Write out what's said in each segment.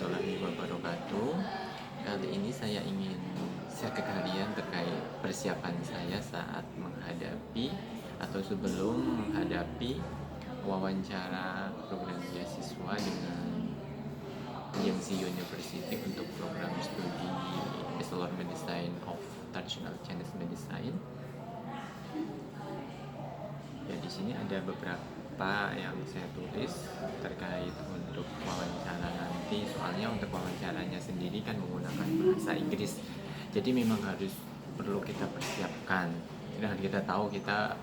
warahmatullahi wabarakatuh. Kali ini saya ingin share ke kalian terkait persiapan saya saat menghadapi atau sebelum menghadapi wawancara program beasiswa dengan Jiangxi University untuk program studi Bachelor Medicine of Traditional Chinese Medicine. Ya, di sini ada beberapa yang saya tulis terkait untuk wawancara nanti. Soalnya untuk wawancaranya sendiri kan menggunakan bahasa Inggris. Jadi memang perlu kita persiapkan. Dan kita tahu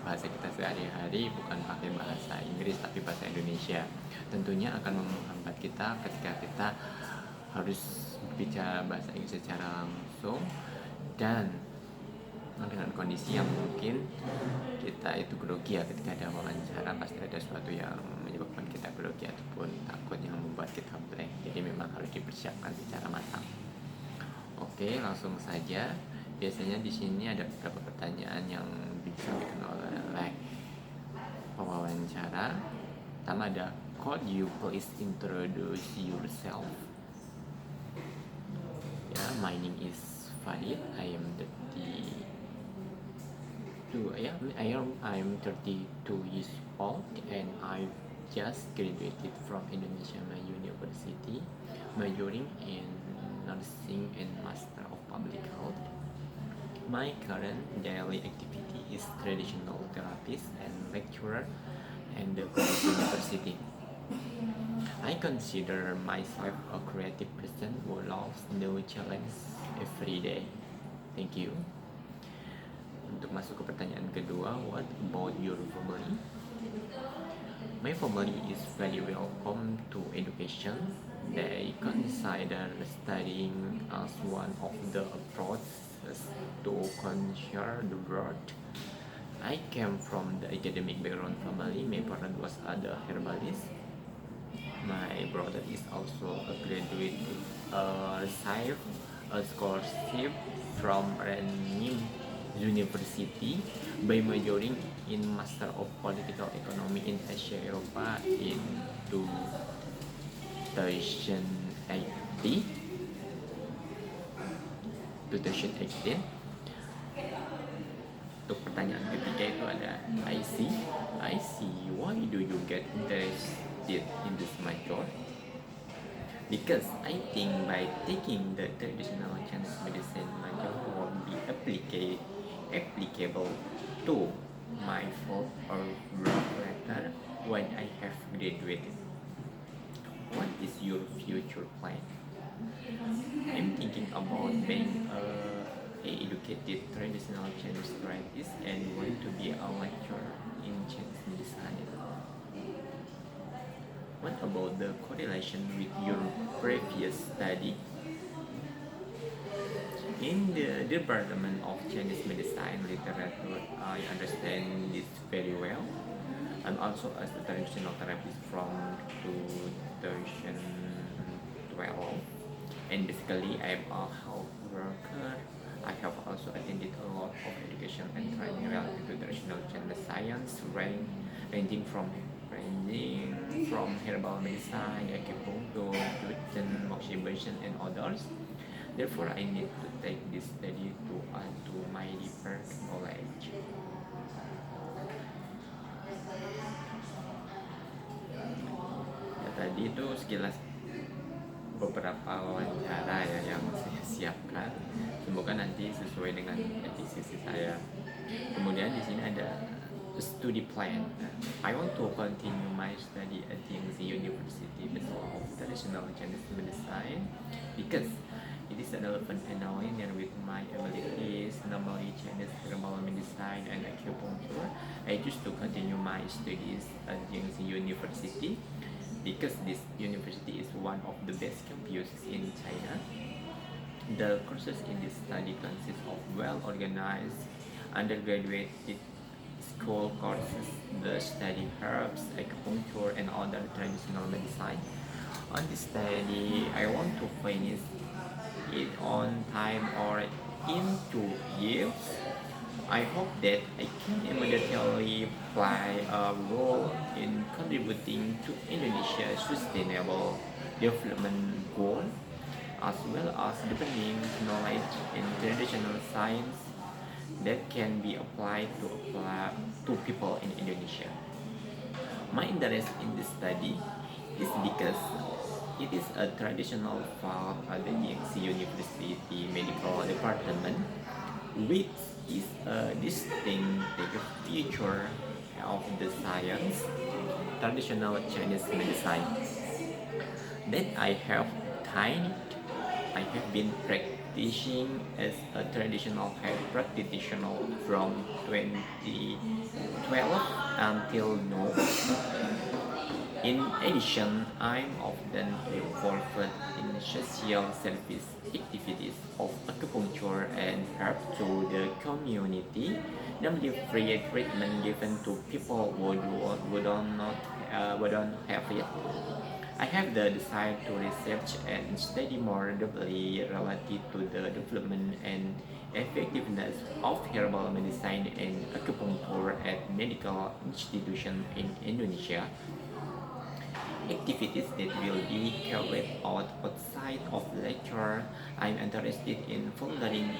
bahasa kita sehari-hari bukan pakai bahasa Inggris tapi bahasa Indonesia. Tentunya akan menghambat kita ketika kita harus bicara bahasa Inggris secara langsung dan dengan kondisi yang mungkin kita itu grogi ya ketika ada wawancara. Pasti ada sesuatu yang menyebabkan kita grogi ataupun takut yang membuat kita blank. Jadi memang harus dipersiapkan secara matang. Oke, langsung saja. Biasanya di sini ada beberapa pertanyaan yang disampaikan oleh pewawancara. Pertama ada, could you please introduce yourself? Ya, my name is Farid. I am 32 years old and I just graduated from Indonesia University, majoring in nursing and master of public health. My current daily activity is traditional therapist and lecturer at the university. I consider myself a creative person who loves new challenge every day. Thank you. Untuk masuk ke pertanyaan kedua, what about your family? My family is very welcome to education. They consider studying as one of the approaches to conquer the world. I came from the academic background family. My parent was a herbalist. My brother is also a graduate, received a scholarship from Renmin University by majoring in Master of Political Economy in Asia Europa in 2018. Untuk pertanyaan ketiga itu ada I see. Why do you get interested in this major? Because I think by taking the traditional Chinese medicine major will be applicable to my field or work later when I have graduated. What is your future plan? I'm thinking about being a educated traditional Chinese therapist and want to be a lecturer in Chinese medicine. What about the correlation with your previous study? In the Department of Chinese Medicine Literature, I understand this very well. I'm also a traditional therapist from 2012, and basically I'm a health worker. I have also attended a lot of education and training related to traditional Chinese science, ranging from herbal medicine, acupuncture, nutrition, moxibustion, and others. Therefore, I need to take this study to add to my deeper knowledge. Ya, tadi itu sekilas beberapa wawancara ya yang saya siapkan. Semoga nanti sesuai dengan efisiensi saya. Kemudian di sini ada study plan. I want to continue my study at Jiangxi University Bachelor of Traditional Chinese Medicine because it is relevant and aligned with my abilities, namely Chinese herbal medicine and acupuncture. I choose to continue my studies at Jiangxi University because this university is one of the best campuses in China. The courses in this study consist of well-organized undergraduate school courses that study herbs, acupuncture, and other traditional medicine. On this study, I want to finish it on time or in 2 years. I hope that I can immediately play a role in contributing to Indonesia's sustainable development goal, as well as deepening knowledge in traditional science that can be applied to people in Indonesia. My interest in this study is because it is a traditional field at the Jiangxi University Medical Department, which is a distinctive feature of the science, traditional Chinese medicine, that I have been practicing as a traditional health practitioner from 2012 until now. In addition, I'm often involved in social service activities of acupuncture and help to the community, namely free treatment given to people who don't have it. I have the desire to research and study more deeply related to the development and effectiveness of herbal medicine and acupuncture at medical institutions in Indonesia. Activities that will be carried out outside of lecture. I'm interested in volunteering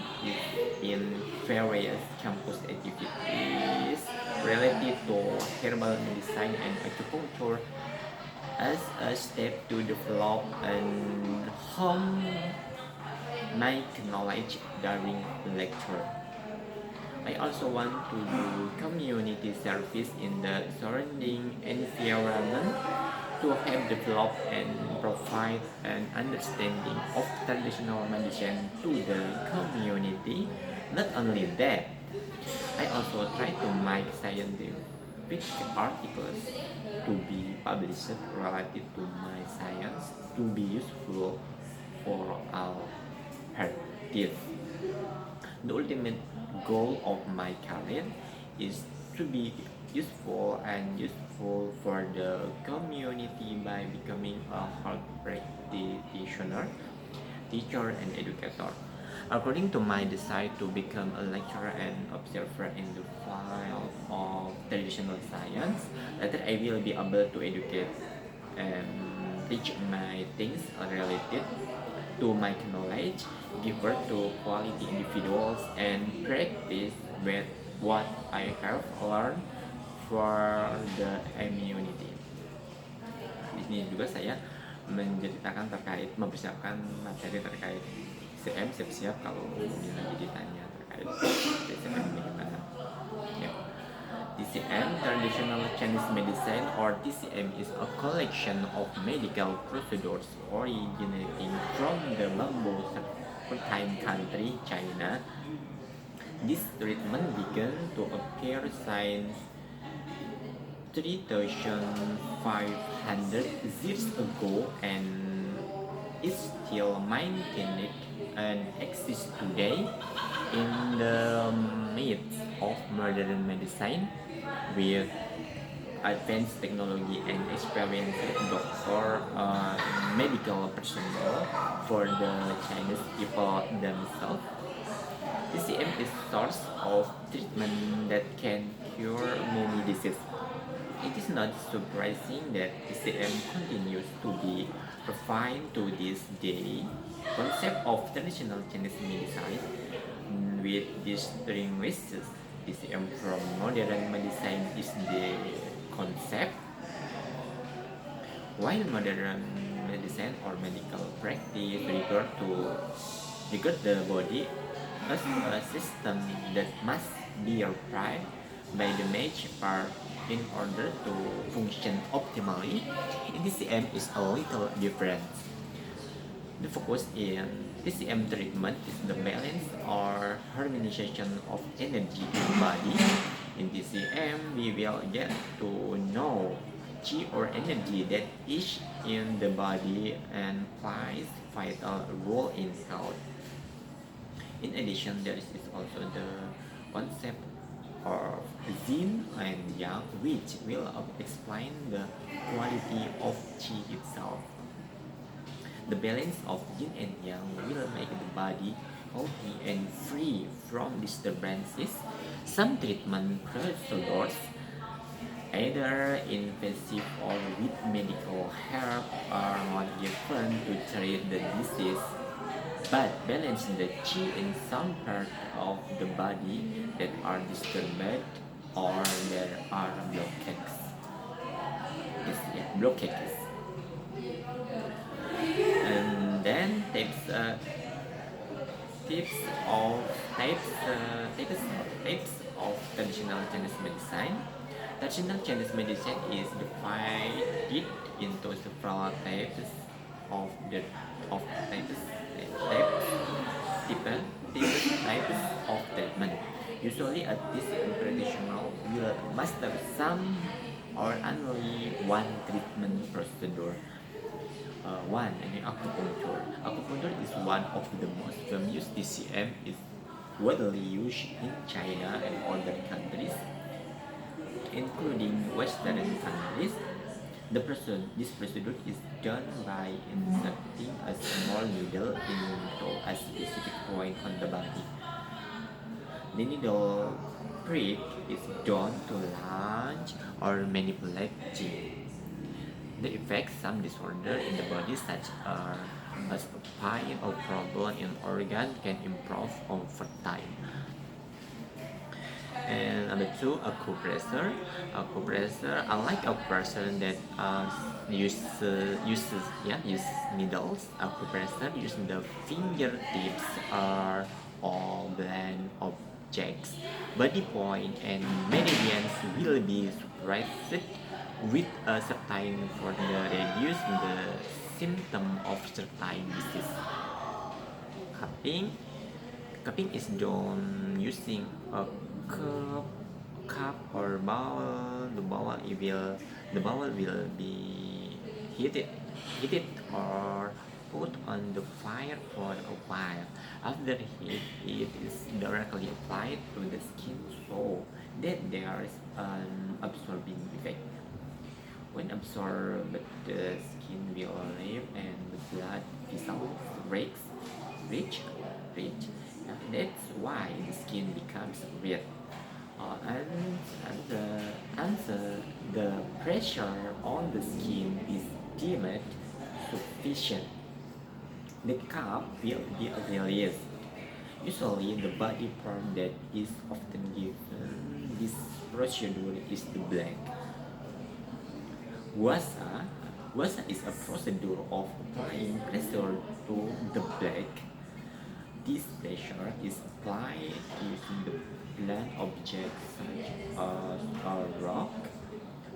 in various campus activities related to herbal medicine and acupuncture as a step to develop and hone my knowledge during lecture. I also want to do community service in the surrounding environment to help develop and provide an understanding of traditional medicine to the community. Not only that, I also try to make scientific articles to be published related to my science to be useful for all parties. The ultimate goal of my career is to be useful for the community by becoming a health practitioner, teacher, and educator. According to my desire to become a lecturer and observer in the field of traditional science, later I will be able to educate and teach my things related to my knowledge, give birth to quality individuals, and practice with what I have learned for the community. Di sini juga saya menceritakan terkait mempersiapkan materi terkait TCM, siap-siap kalau ini lagi ditanya terkait TCM bagaimana. Ya. TCM, Traditional Chinese Medicine, or TCM, is a collection of medical procedures originating from the bamboo fertile country, China. This treatment began to appear since 3,500 years ago and is still maintained and exists today in the midst of modern medicine with advanced technology and experienced doctor medical personnel for the Chinese people themselves. TCM is source of treatment that can cure many diseases. It is not surprising that TCM continues to be refined to this day. Concept of traditional Chinese medicine with distinguishes TCM from modern medicine is the concept. While modern medicine or medical practice regard the body as a system that must be repaired by the major part in order to function optimally, TCM is a little different. The focus in TCM treatment is the balance or harmonization of energy in the body. In TCM, we will get to know chi or energy that is in the body and plays vital role in health. In addition, there is also the concept of yin and yang, which will explain the quality of qi itself. The balance of yin and yang will make the body healthy and free from disturbances. Some treatment procedures Either invasive or with medical help are not given to treat the disease, but balance the chi in some part of the body that are disturbed or there are blockades. Blockades. And then types of traditional Chinese medicine. Traditional Chinese medicine is divided into several types of the of types types of treatment. Usually, a TCM practitioner will master some or only one treatment procedure. One, and acupuncture. Acupuncture is one of the most famous TCM. Is widely used in China and other countries, including Western countries. This procedure is done by inserting a small needle into a specific point on the body. The needle prick is done to launch or manipulate qi. The effects some disorder in the body such as pain or problem in organ can improve over time. And number two, acupressure. Unlike a person that uses needles, acupressure uses the fingertips or blend objects. Body point and meridians will be suppressed with a certain for the reduce the symptom of certain disease. Cupping. Cupping is done using a cup or bowl. The bowl will be heated or put on the fire for a while. After heat, it is directly applied to the skin so that there is an absorbing effect. When absorbed, the skin will leave and the blood vessels reach. That's why the skin becomes red. And the pressure on the skin is deemed sufficient, the cup will be released. Usually, the body part that is often given this procedure is the black. Wasa is a procedure of applying pressure to the black. This pressure is applied using the blunt object such as a rock.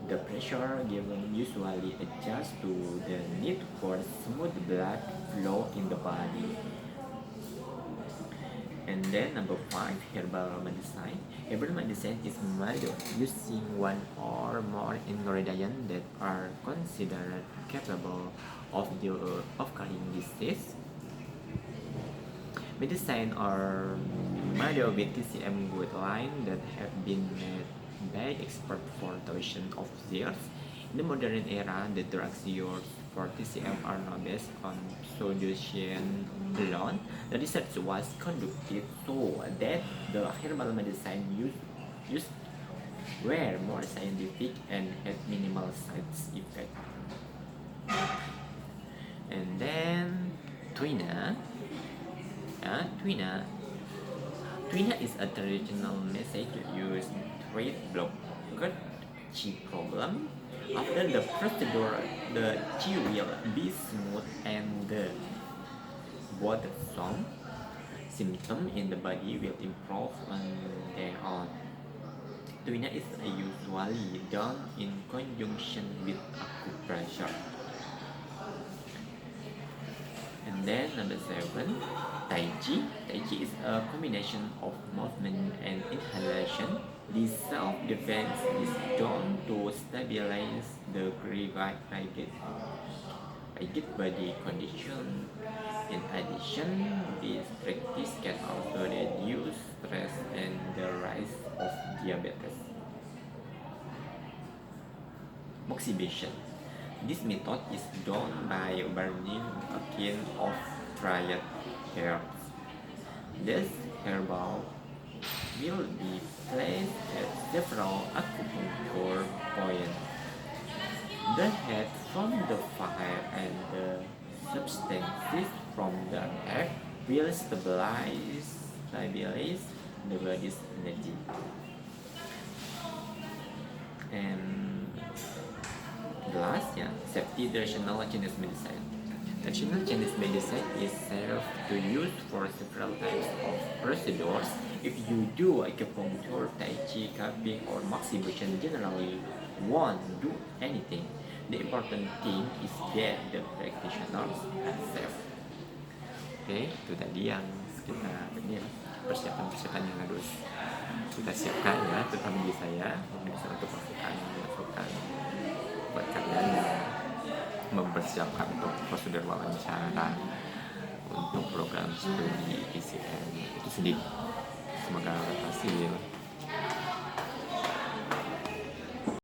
The pressure given usually adjusts to the need for smooth blood flow in the body. And then number 5, herbal medicine. Herbal medicine is made using one or more ingredients that are considered capable of curing disease. Medicine are made with TCM guidelines that have been made by experts for thousands of years. In the modern era, the drugs used for TCM are not based on pseudoscience alone. The research was conducted so that the herbal medicine used were more scientific and had minimal side effects. And then Twina. Twina is a traditional method used to treat blocked chi problem. After the procedure, the chi will be smooth and the bothersome symptom in the body will improve on their own. Twina is usually done in conjunction with acupressure. And then number 7, Tai Chi. Tai Chi is a combination of movement and inhalation. This self-defense is done to stabilize the rigid body condition. In addition, this practice can also reduce stress and the rise of diabetes. Moxibustion. This method is done by burning a can of dried herbs. These will be placed at several acupuncture points. The head from the fire and the substances from the earth will stabilize the body's energy. And the last, safety traditional Chinese medicine. Traditional Chinese medicine is safe to use for several types of procedures. If you do acupuncture, tai chi, cupping, or moxibustion, generally won't do anything. The important thing is that the practitioners are safe. Oke, itu tadi yang kita ini persiapan yang harus kita siapkan ya, terutama bagi saya bisa untuk masukan buat kalian mempersiapkan untuk prosedur wawancara untuk program studi TCM itu sendiri. Semoga berhasil.